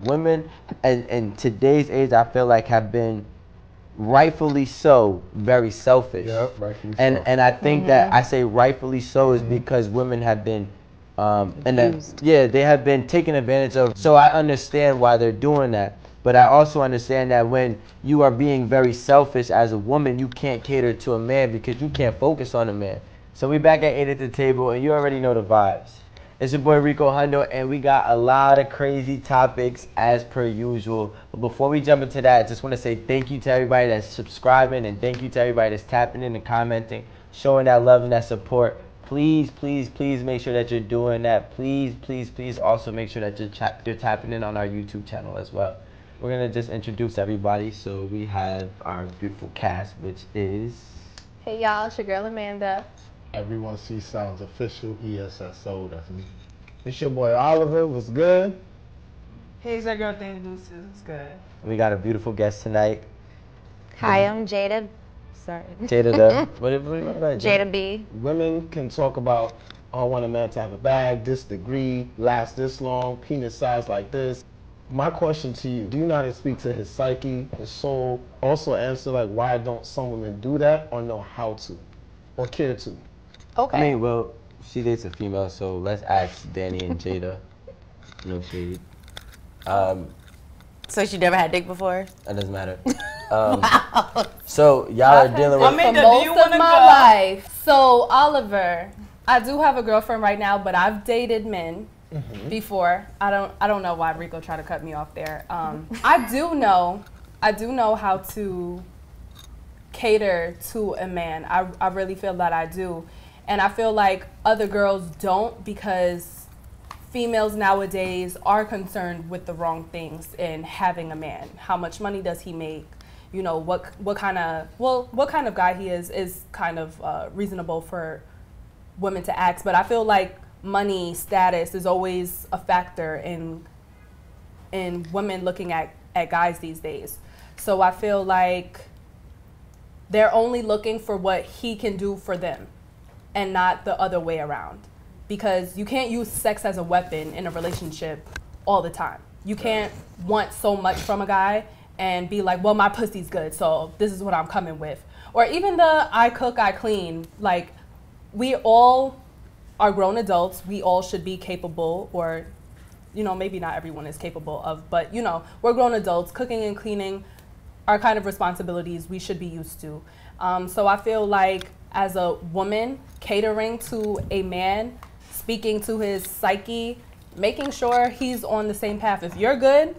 women in today's age, I feel like have been rightfully so very selfish. Yep, rightfully so. And I think that I say rightfully so is because women have been they have been taken advantage of. So I understand why they're doing that. But I also understand that when you are being very selfish as a woman, you can't cater to a man because you can't focus on a man. So we back at 8 at the table, and you already know the vibes. It's your boy Rico Hundo, and we got a lot of crazy topics as per usual. But before we jump into that, I just want to say thank you to everybody that's subscribing, and thank you to everybody that's tapping in and commenting, showing that love and that support. Please, please, please make sure that you're doing that. Please, please, please also make sure that you're tapping in on our YouTube channel as well. We're going to just introduce everybody. So we have our beautiful cast, which is... Hey y'all, it's your girl Amanda. Everyone Sees Sounds official, ESSO, that's me. It's your boy Oliver, what's good? Hey, it's that girl thing Lucy, it's good. We got a beautiful guest tonight. Hi, I'm Jada. Sorry. Jada the... what about Jada B. Women can talk about, oh, I want a man to have a bag, this degree, last this long, penis size like this. My question to you, do you know how to speak to his psyche, his soul? Also answer, like, why don't some women do that or know how to or care to? Okay. I mean, well, she dates a female, so let's ask Danny and Jada. No shade. So she never had dick before? That doesn't matter. So y'all are dealing with... Amanda, For most do you want of to my go? life. So Oliver, I do have a girlfriend right now, but I've dated men before. I don't know why Rico tried to cut me off there. I do know how to cater to a man. I really feel that I do. And I feel like other girls don't, because females nowadays are concerned with the wrong things in having a man. How much money does he make? You know, what kind of guy he is kind of reasonable for women to ask. But I feel like money, status is always a factor in women looking at guys these days. So I feel like they're only looking for what he can do for them and not the other way around. Because you can't use sex as a weapon in a relationship all the time. You can't want so much from a guy and be like, well, my pussy's good, so this is what I'm coming with. Or even the I cook, I clean. Like, we all are grown adults. We all should be capable, or, you know, maybe not everyone is capable of, but, you know, we're grown adults. Cooking and cleaning are kind of responsibilities we should be used to. So I feel like as a woman, catering to a man, speaking to his psyche, making sure he's on the same path. If you're good,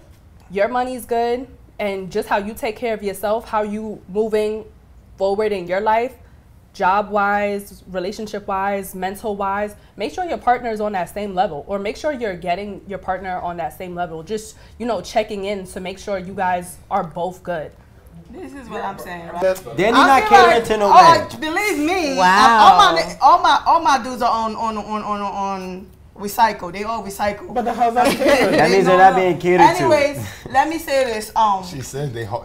your money's good, and just how you take care of yourself, how you moving forward in your life, job-wise, relationship-wise, mental-wise, make sure your partner is on that same level, or make sure you're getting your partner on that same level. Just, you know, checking in to make sure you guys are both good. This is what I'm saying, right? Danny not catering to no man. Believe me, Wow. all my dudes are on recycle. They all recycle. But the hell's that catering? That means they're not being catered to. Anyways, let me say this. She said they Hall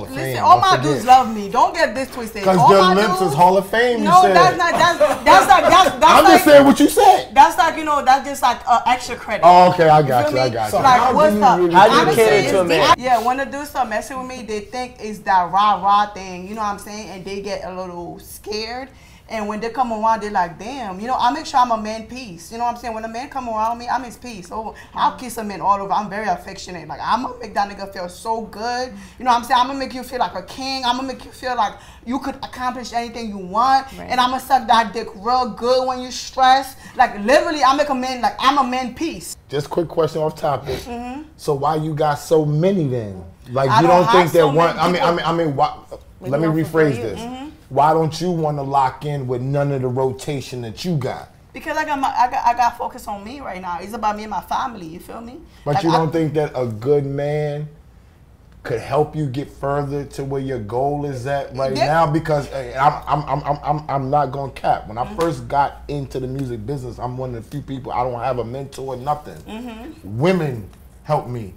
of Fame. Listen, all don't my forget. dudes love me. Don't get this twisted. Because All their my lips dudes- is Hall of Fame, No, you said. that's I'm just saying what you said. That's like, you know, that's just like extra credit. Oh, okay, I got feel you, I me? got you. Like, how what's do you up? really How do you I'ma cater say to a it's man? Yeah, when the dudes start messing with me, they think it's that rah-rah thing, you know what I'm saying? And they get a little scared. And when they come around, they're like, damn, you know, I make sure I'm a man peace. You know what I'm saying? When a man come around me, I'm his peace. So I'll kiss a man all over. I'm very affectionate. Like, I'm going to make that nigga feel so good. You know what I'm saying? I'm going to make you feel like a king. I'm going to make you feel like you could accomplish anything you want. Right. And I'm going to suck that dick real good when you're stressed. Like, literally, I make a man, like, I'm a man peace. Just quick question off topic. So why you got so many then? Like, I you don't don't think have that so one, many people. I mean, why, let me know for rephrase you. this. Why don't you want to lock in with none of the rotation that you got? Because I got focus on me right now. It's about me and my family. You feel me? But Like, you don't think that a good man could help you get further to where your goal is at right Yeah. now? Because I'm not gonna cap. When I first got into the music business, I'm one of the few people, I don't have a mentor or nothing. Women helped me.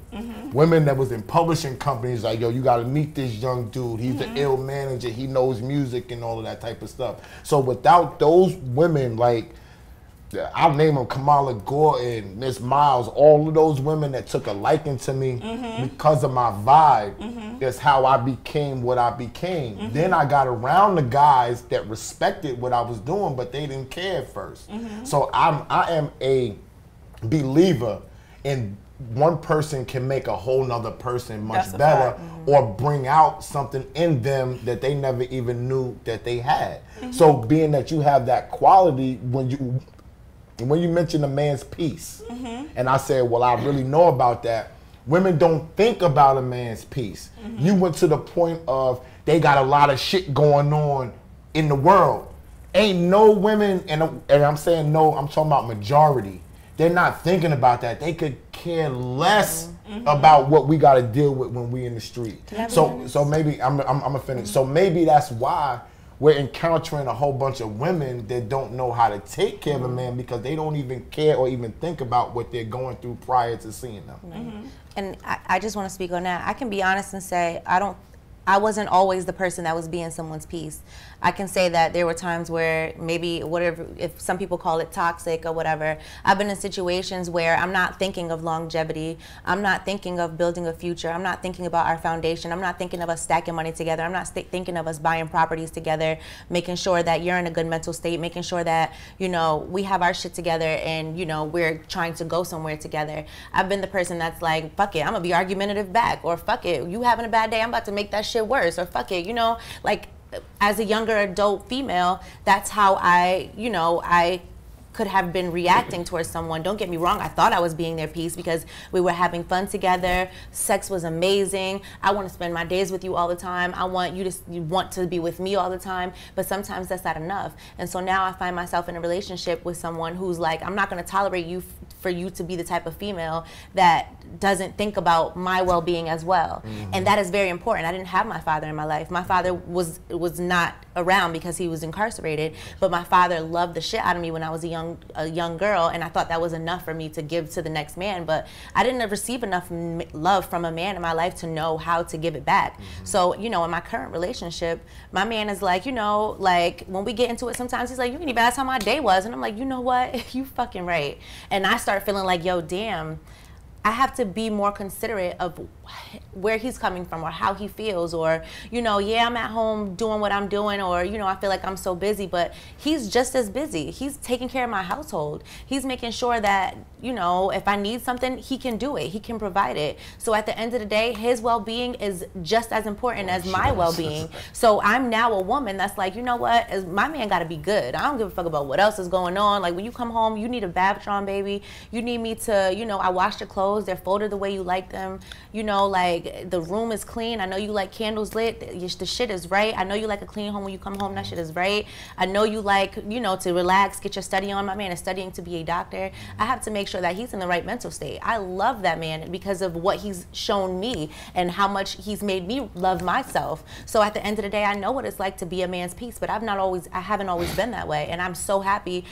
Women that was in publishing companies, like, yo, you gotta meet this young dude. He's an ill manager. He knows music and all of that type of stuff. So without those women, like, I'll name them Kamala Gordon, Miss Miles, all of those women that took a liking to me because of my vibe. That's how I became what I became. Then I got around the guys that respected what I was doing, but they didn't care at first. So I am a believer in one person can make a whole nother person much better or bring out something in them that they never even knew that they had. So being that you have that quality, when you mention a man's piece, and I said, well, I really know about that, women don't think about a man's piece. You went to the point of they got a lot of shit going on in the world. Ain't no women, and I'm saying no, I'm talking about majority. They're not thinking about that. They could care less about what we got to deal with when we in the street. So maybe I'm gonna finish. So maybe that's why we're encountering a whole bunch of women that don't know how to take care of a man because they don't even care or even think about what they're going through prior to seeing them. And I just want to speak on that. I can be honest and say I wasn't always the person that was being someone's piece. I can say that there were times where maybe whatever, if some people call it toxic or whatever, I've been in situations where I'm not thinking of longevity. I'm not thinking of building a future. I'm not thinking about our foundation. I'm not thinking of us stacking money together. I'm not thinking of us buying properties together, making sure that you're in a good mental state, making sure that, you know, we have our shit together and, you know, we're trying to go somewhere together. I've been the person that's like, fuck it, I'm gonna be argumentative back, or fuck it, you having a bad day, I'm about to make that shit worse, or fuck it, you know, like, as a younger adult female, that's how I could have been reacting towards someone. Don't get me wrong, I thought I was being their piece because we were having fun together. Sex was amazing. I want to spend my days with you all the time. I want you want to be with me all the time, but sometimes that's not enough. And so now I find myself in a relationship with someone who's like, I'm not going to tolerate you for you to be the type of female that doesn't think about my well-being as well. And that is very important. I didn't have my father in my life. My father was not around because he was incarcerated, but my father loved the shit out of me when I was a young girl, and I thought that was enough for me to give to the next man, but I didn't receive enough love from a man in my life to know how to give it back. So, you know, in my current relationship, my man is like, you know, like when we get into it, sometimes he's like, you can even ask how my day was, and I'm like, you know what, you fucking right. And I start feeling like, yo, damn, I have to be more considerate of where he's coming from or how he feels, or, you know, yeah, I'm at home doing what I'm doing, or, you know, I feel like I'm so busy, but he's just as busy. He's taking care of my household. He's making sure that, you know, if I need something, he can do it. He can provide it. So at the end of the day, his well-being is just as important as my well-being. So I'm now a woman that's like, you know what, my man got to be good. I don't give a fuck about what else is going on. Like when you come home, you need a bath drawn, baby. You need me to, you know, I washed your clothes. They're folded the way you like them. You know, like the room is clean. I know you like candles lit. The shit is right. I know you like a clean home when you come home. That shit is right. I know you like, you know, to relax, get your study on. My man is studying to be a doctor. I have to make sure that he's in the right mental state. I love that man because of what he's shown me and how much he's made me love myself. So at the end of the day, I know what it's like to be a man's piece, but I haven't always been that way. And I'm so happy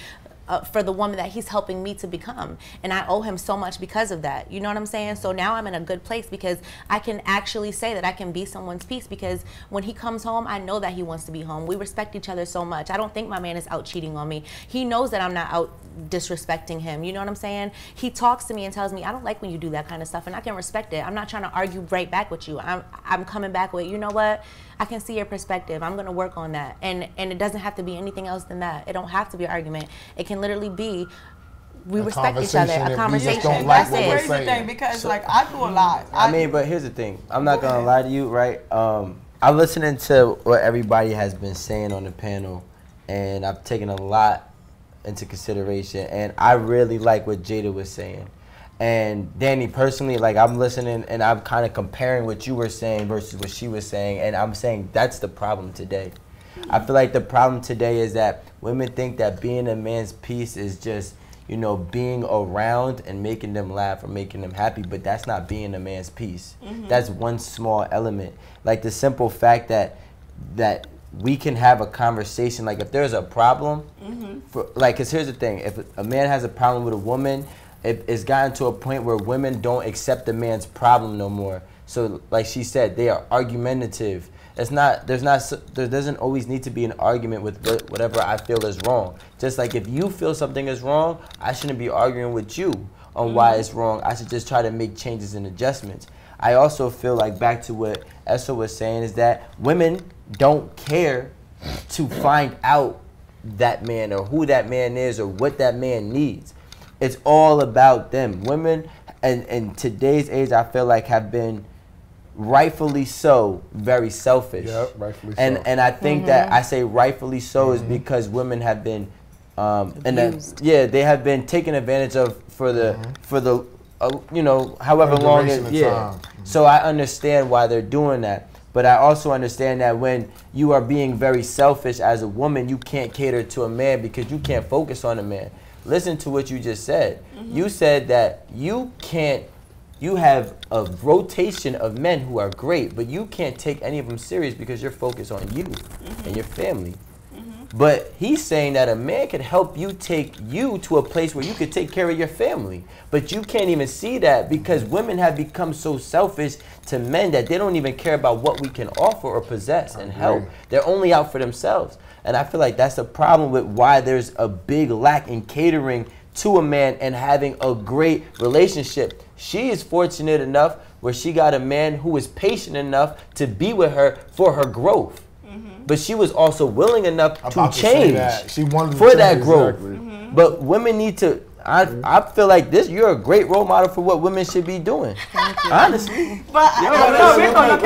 for the woman that he's helping me to become, and I owe him so much because of that. You know what I'm saying? So now I'm in a good place because I can actually say that I can be someone's piece, because when he comes home, I know that he wants to be home. We respect each other so much. I don't think my man is out cheating on me. He knows that I'm not out disrespecting him. You know what I'm saying? He talks to me and tells me, I don't like when you do that kind of stuff, and I can respect it. I'm not trying to argue right back with you. I'm coming back with, you know what? I can see your perspective. I'm gonna work on that. And it doesn't have to be anything else than that. It don't have to be an argument. It can literally be, we respect each other, a conversation. That's the crazy thing, because like I do a lot. I mean, but here's the thing. I'm not gonna lie to you, right? I'm listening to what everybody has been saying on the panel, and I've taken a lot into consideration, and I really like what Jada was saying. And Danny, personally, like I'm listening and I'm kind of comparing what you were saying versus what she was saying, and I'm saying that's the problem today. I feel like the problem today is that women think that being a man's piece is just, you know, being around and making them laugh or making them happy, but that's not being a man's piece. That's one small element. Like the simple fact that we can have a conversation, like if there's a problem, like, because here's the thing, if a man has a problem with a woman, it's gotten to a point where women don't accept the man's problem no more. So like she said, they are argumentative. there doesn't always need to be an argument with whatever I feel is wrong. Just like if you feel something is wrong, I shouldn't be arguing with you on why it's wrong. I should just try to make changes and adjustments. I also feel like, back to what Essa was saying, is that women don't care to find out that man or who that man is or what that man needs. It's all about them. Women in today's age, I feel like, have been rightfully so very selfish. Yep, rightfully so. And I think that I say rightfully so is because women have been they have been taken advantage of for the you know, however long it So I understand why they're doing that. But I also understand that when you are being very selfish as a woman, you can't cater to a man because you can't focus on a man. Listen to what you just said. You said that you have a rotation of men who are great, but you can't take any of them serious because you're focused on you and your family. But he's saying that a man could help you take you to a place where you could take care of your family. But you can't even see that because women have become so selfish to men that they don't even care about what we can offer or possess and help. They're only out for themselves. And I feel like that's a problem with why there's a big lack in catering to a man and having a great relationship. She is fortunate enough where she got a man who is patient enough to be with her for her growth. But she was also willing enough to change for that growth. But women need to, I feel like you're a great role model for what women should be doing. Honestly. But real quick,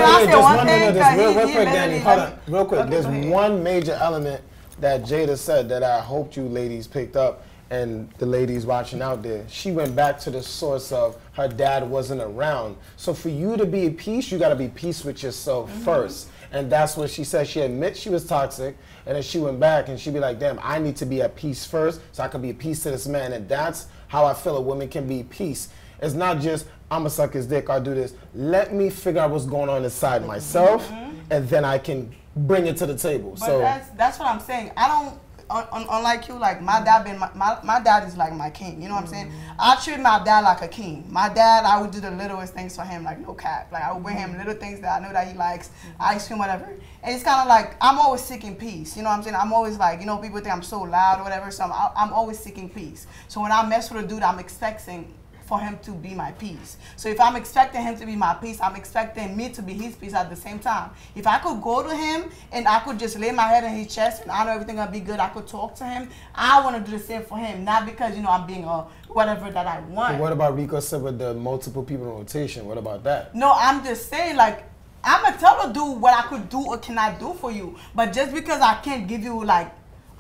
Danny, hold on. Real quick, there's one major element that Jada said that I hoped you ladies picked up, and the ladies watching out there. She went back to the source of her dad wasn't around. So for you to be at peace, you got to be peace with yourself first. And that's what she said. She admits she was toxic, and then she went back and she'd be like, damn, I need to be at peace first so I can be at peace to this man. And that's how I feel a woman can be at peace. It's not just, I'm going to suck his dick, I'll do this. Let me figure out what's going on inside myself, and then I can bring it to the table. But so that's what I'm saying. I don't, unlike you, like my dad is like my king, you know what I'm saying? I treat my dad like a king. My dad, I would do the littlest things for him, like no cap. Like I would bring him little things that I know that he likes, ice cream, whatever. And it's kind of like, I'm always seeking peace, you know what I'm saying? I'm always like, you know, people think I'm so loud or whatever, so I'm always seeking peace. So when I mess with a dude, I'm expecting for him to be my peace. So if I'm expecting him to be my peace, I'm expecting me to be his peace at the same time. If I could go to him and I could just lay my head in his chest and I know everything will be good, I could talk to him, I want to do the same for him. Not because, you know, I'm being a whatever that I want. But what about Rico said with the multiple people in rotation? What about that? No, I'm just saying, like, I'm going to tell a dude what I could do or cannot do for you. But just because I can't give you, like,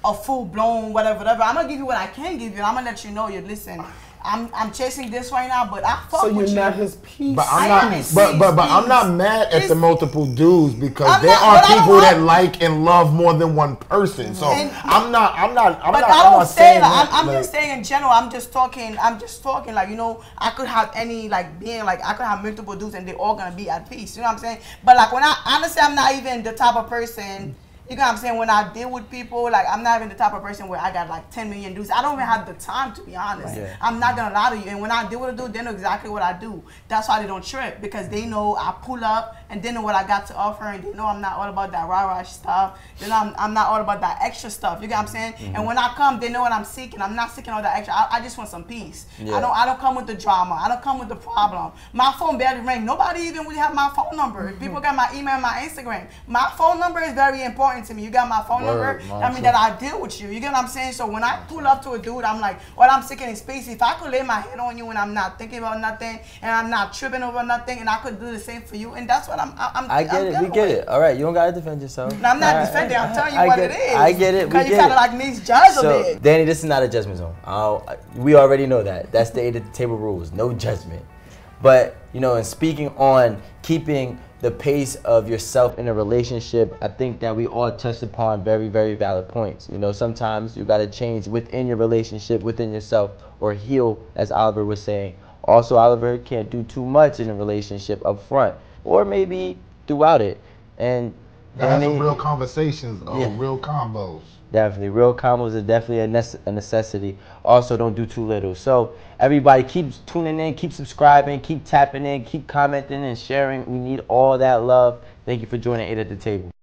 a full-blown whatever, I'm going to give you what I can give you. I'm going to let you know, listen, I'm chasing this right now, but I fuck with you. So you're not his peace. But I'm not mad at the multiple dudes because there are people that like and love more than one person. So I'm not saying that. I'm just saying in general. I'm just talking like, you know, I could have any like being like I could have multiple dudes and they're all gonna be at peace. You know what I'm saying? But like when honestly, I'm not even the type of person. You know what I'm saying? When I deal with people, like, I'm not even the type of person where I got like 10 million dudes. I don't even have the time, to be honest. Yeah. I'm not gonna lie to you. And when I deal with a dude, they know exactly what I do. That's why they don't trip, because they know I pull up and they know what I got to offer, and they know I'm not all about that rah-rah stuff. They know I'm not all about that extra stuff. You get what I'm saying? And when I come, they know what I'm seeking. I'm not seeking all that extra. I just want some peace. Yeah. I don't come with the drama. I don't come with the problem. My phone barely rings. Nobody even really have my phone number. People got my email and my Instagram. My phone number is very important to me. You got my phone number? I mean, that I deal with you. You get what I'm saying? So when I pull up to a dude, I'm like, well, I'm seeking in space. If I could lay my head on you and I'm not thinking about nothing and I'm not tripping over nothing, and I could do the same for you, and that's what I get it. We get it. All right, you don't gotta defend yourself. No, I'm not defending. I'm telling you what it is. I get it. Because you kind of like misjudge a bit. Danny, this is not a judgment zone. We already know that. That's the 8 at the table rules. No judgment. But you know, in speaking on keeping the pace of yourself in a relationship, I think that we all touched upon very, very valid points. You know, sometimes you got to change within your relationship, within yourself, or heal, as Oliver was saying. Also, Oliver can't do too much in a relationship up front, or maybe throughout it. And have some real conversations, real combos. Definitely. Real combos are definitely a necessity. Also, don't do too little. So, everybody keep tuning in, keep subscribing, keep tapping in, keep commenting and sharing. We need all that love. Thank you for joining 8 at the Table.